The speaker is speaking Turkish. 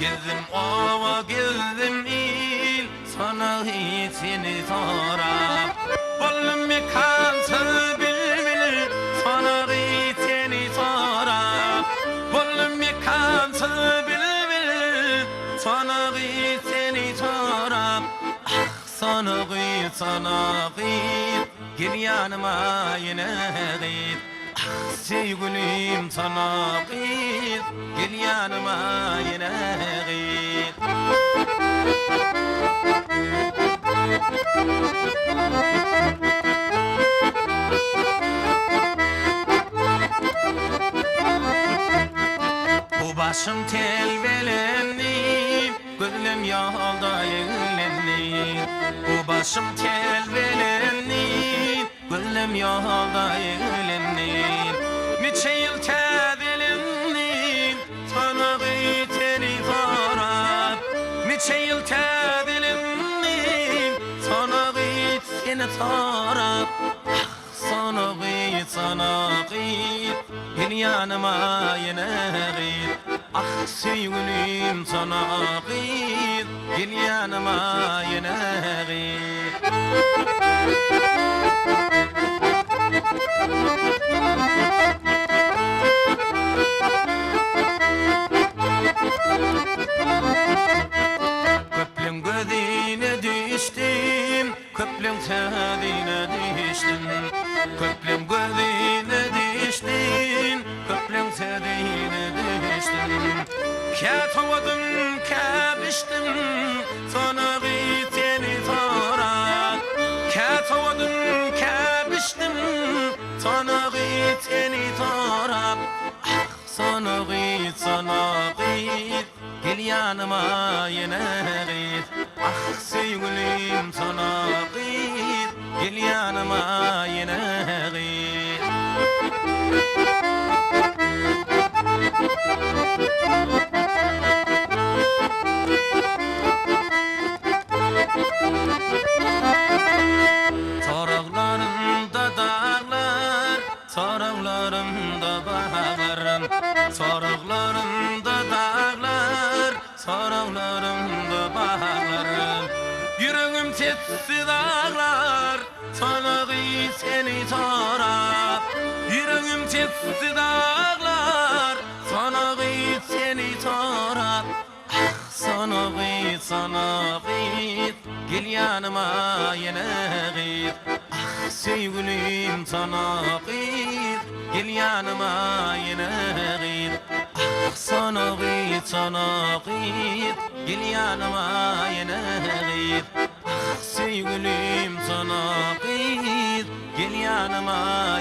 Gezdim ova gezdim il, sana seni sorap. Bollum mekansı bil, sana seni sorap. Bollum mekansı bil, sana seni sorap. Ah sana gel yanıma yine git. Ah sevgilim sana gel yanıma yine git. Bu başım telvelenli, gözüm yolda yığılenli. Bu başım telvelenli, gözüm yolda yığılenli. Niçe yıl tedelenli, sana seni sorap. Niçe yıl tedelenli, sana seni sorap. Sana gel yanıma yine git. Ah sevgilim sana gel yanıma yine git. Köplüm gözüne düştüm, köplüm sözüne düştüm. Köplüm gözüne düştüm, köplüm sözüne düştüm. Katovadım, kabiştim, sana seni sorar. Katovadım, kabiştim, sana seni sorar. Ah sana gel yanıma yine git. Ah sevgilim sana gel yanıma yine git. Soraqlarımda dağlar, soraqlarımda bağlar. Soraqlarımda dağlar, soraqlarımda bağlar. Yüreğim tepsi dağlar, sana seni sorap. Yüreğim tepsi dağlar, sana seni sorap. Ah sana gel yanıma yine git. Ah sevgilim sana gel yanıma yine git. Ah sana gel yanıma yine git. Ah sevgilim sana gel yanıma